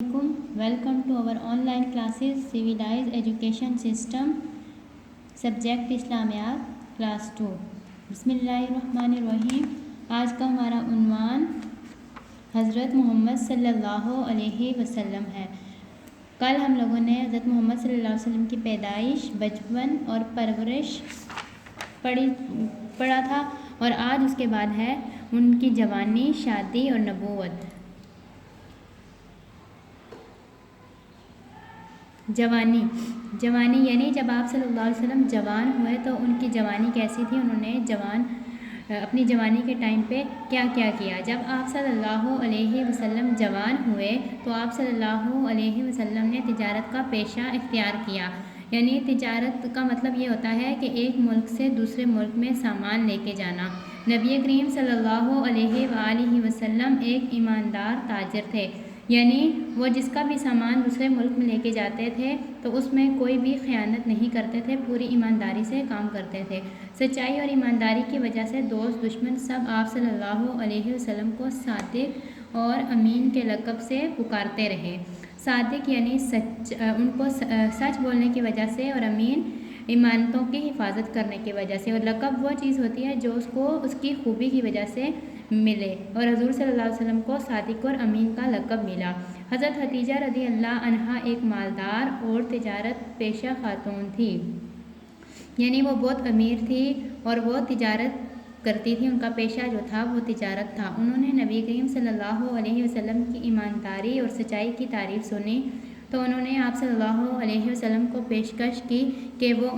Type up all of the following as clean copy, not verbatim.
Welcome to our online classes Civilized Education System Subject Islamiyat class 2। बिस्मिल्लाहिर्रहमानिर्रहीम। आज का हमारा उन्वान हज़रत मोहम्मद सल्लल्लाहु अलैहि वसल्लम है। कल हम लोगों ने हज़रत मोहम्मद सल्लल्लाहु अलैहि वसल्लम की पैदाइश, बचपन और परवरिश पढ़ा था, और आज उसके बाद है उनकी जवानी, शादी और नबूवत। जवानी यानी जब आप सल्लल्लाहु अलैहि वसल्लम जवान हुए तो उनकी जवानी कैसी थी, उन्होंने अपनी जवानी के टाइम पे क्या क्या किया। जब आप सल्लल्लाहु अलैहि वसल्लम जवान हुए तो आप सल्लल्लाहु अलैहि वसल्लम ने तिजारत का पेशा इख्तियार किया। यानी तिजारत का मतलब ये होता है कि एक मुल्क से दूसरे मुल्क में सामान लेके जाना। नबी करीम सल्लल्लाहु अलैहि वसल्लम एक ईमानदार ताजिर थे, यानी वो जिसका भी सामान दूसरे मुल्क में लेके जाते थे तो उसमें कोई भी ख़यानत नहीं करते थे, पूरी ईमानदारी से काम करते थे। सच्चाई और ईमानदारी की वजह से दोस्त दुश्मन सब आप सल्लल्लाहु अलैहि वसल्लम को सादिक और अमीन के लक़ब से पुकारते रहे। सादिक यानी उनको सच बोलने की वजह से, और अमीन ईमानतों की हिफाजत करने की वजह से। और लक़ब वो चीज़ होती है जो उसको उसकी खूबी की वजह से मिले, और हज़ूर सल्लल्लाहु अलैहि वसल्लम को सादिक और अमीन का लक़ब मिला। हज़रत हतीजा रज़ी अल्लाह अन्हा एक मालदार और तिजारत पेशा खातून थी, यानी वो बहुत अमीर थी और वो तिजारत करती थी। उनका पेशा जो था वो तिजारत था। उन्होंने नबी करीम सल्लल्लाहु अलैहि वसल्लम की ईमानदारी और सच्चाई की तारीफ़ सुनी तो उन्होंने आप सल्लल्लाहु अलैहि वसल्लम को पेशकश की कि वो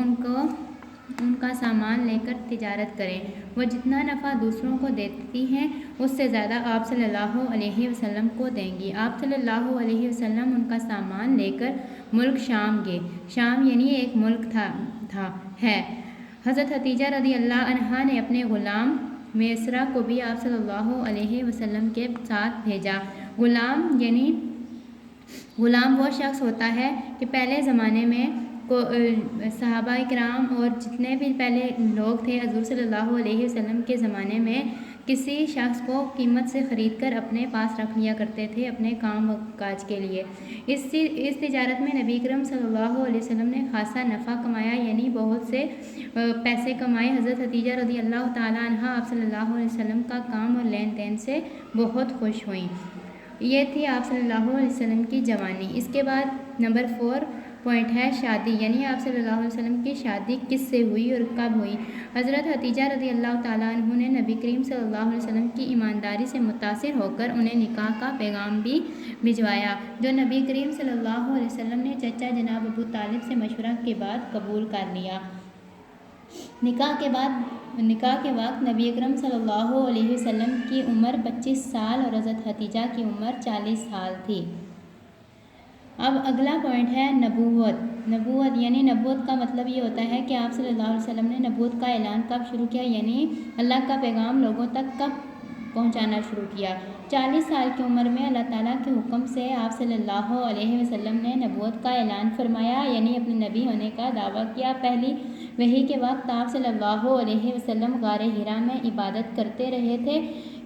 उनका सामान लेकर तिजारत करें। वो जितना नफ़ा दूसरों को देती हैं उससे ज़्यादा आप सल्लल्लाहु अलैहि वसल्लम को देंगी। आप सल्लल्लाहु अलैहि वसल्लम उनका सामान लेकर मुल्क शाम गए। शाम यानी एक मुल्क है। हज़रत हतीजा रज़ी अल्लाह अन्हा ने अपने ग़ुलाम मेसरा को भी आप सल्लल्लाहु अलैहि वसल्लम के साथ भेजा। ग़ुलाम वो शख्स होता है कि पहले ज़माने में सहाबा इकराम और जितने भी पहले लोग थे हज़ूर सल्लल्लाहु अलैहि वसल्लम के ज़माने में किसी शख्स को कीमत से ख़रीद कर अपने पास रख लिया करते थे अपने काम काज के लिए। इस तिजारत में नबी करम सल्लल्लाहु अलैहि वसल्लम ने खासा नफ़ा कमाया, यानी बहुत से पैसे कमाए। हज़रत हतीजा रज़ी अल्लाह ताला अन्हा आप सल्लल्लाहु अलैहि वसल्लम का काम और लेन देन से बहुत खुश हुई। ये थी आप सल्लल्लाहु अलैहि वसल्लम की जवानी। इसके बाद नंबर 4 पॉइंट है शादी, यानी आप सल्लल्लाहु अलैहि वसल्लम की शादी किससे हुई और कब हुई। हज़रत हतीजा रज़ी अल्लाह ताला अन्हा ने नबी करीम सल्लल्लाहु अलैहि वसल्लम की ईमानदारी से मुतासिर होकर उन्हें निकाह का पैगाम भी भिजवाया, जो नबी करीम सल्लल्लाहु अलैहि वसल्लम ने चचा जनाब अबू तालिब से मशवरा के बाद कबूल कर लिया। निकाह के वक्त नबी अकरम सल्लल्लाहु अलैहि वसल्लम की उम्र 25 साल और हज़रत हतीजा की उम्र 40 साल थी। अब अगला पॉइंट है नबूवत यानी नबूवत का मतलब ये होता है कि आप सल्लल्लाहु अलैहि वसल्लम ने नबूवत का ऐलान कब शुरू किया, यानी अल्लाह का पैगाम लोगों तक कब पहुंचाना शुरू किया। 40 साल की उम्र में अल्लाह ताला के हुक्म से आप सल्लल्लाहु अलैहि वसल्लम ने नबूवत का ऐलान फरमाया, यानी अपने नबी होने का दावा किया। पहली वही के वक्त आप सल्लल्लाहु अलैहि वसल्लम गारे हिरा में इबादत करते रहे थे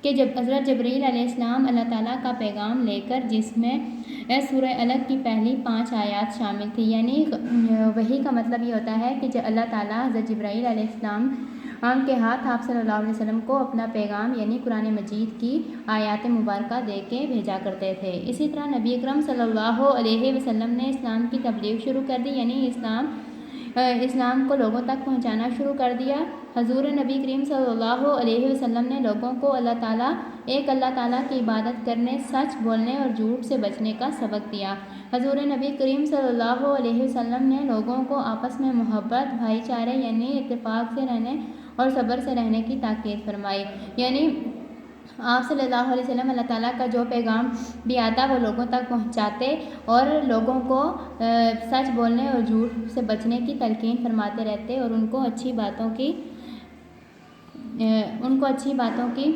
कि जब हज़रत जबरील अलैहिस्सलाम अल्लाह ताला का पैगाम लेकर, जिसमें सूरह अलग की पहली 5 आयत शामिल थी। यानी वही का मतलब ये होता है कि जब अल्लाह ताला हज़रत जबरील अलैहिस्सलाम के हाथ आप सल्लल्लाहु अलैहि वसल्लम को अपना पैगाम यानी कुरान मजीद की आयत मुबारका दे के भेजा करते थे। इसी तरह नबी अकरम सल्लल्लाहु अलैहि वसल्लम ने इस्लाम की तबलीग शुरू कर दी, यानी इस्लाम को लोगों तक पहुंचाना शुरू कर दिया। हजूर नबी करीम सल्लल्लाहु अलैहि वसल्लम ने लोगों को अल्लाह ताला की इबादत करने, सच बोलने और झूठ से बचने का सबक दिया। हजूर नबी करीम सल्लल्लाहु अलैहि वसल्लम ने लोगों को आपस में मोहब्बत, भाईचारे यानी इत्तेफाक से रहने और सब्र से रहने की ताकीद फरमाई। यानी आप सल्लल्लाहु अलैहि वसल्लम अल्लाह ताला का जो पैगाम भी आता वो लोगों तक पहुंचाते और लोगों को सच बोलने और झूठ से बचने की तलकीन फरमाते रहते और उनको अच्छी बातों की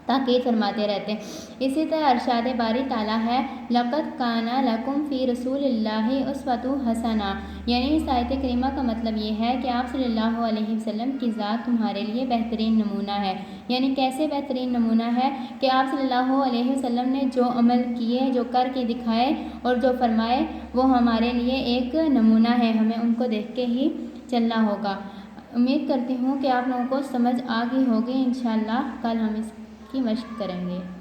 تاکید فرماتے رہتے ہیں۔ اسی طرح ارشاد باری تعالیٰ ہے لَقَدْ كَانَ لَكُمْ فِي رَسُولِ اللَّهِ أُسْوَةٌ حَسَنَةٌ، یعنی اس آیت کریمہ کا مطلب یہ ہے کہ آپ صلی اللہ علیہ وسلم کی ذات تمہارے لیے بہترین نمونہ ہے۔ یعنی کیسے بہترین نمونہ ہے کہ آپ صلی اللہ علیہ وسلم نے جو عمل کیے، جو کر کے دکھائے اور جو فرمائے وہ ہمارے لیے ایک نمونہ ہے، ہمیں ان کو دیکھ کے ہی چلنا ہوگا۔ امید کرتی ہوں کہ آپ لوگوں کو سمجھ آ گئی ہوگی۔ انشاءاللہ کل ہم اس کی مشق کریں گے۔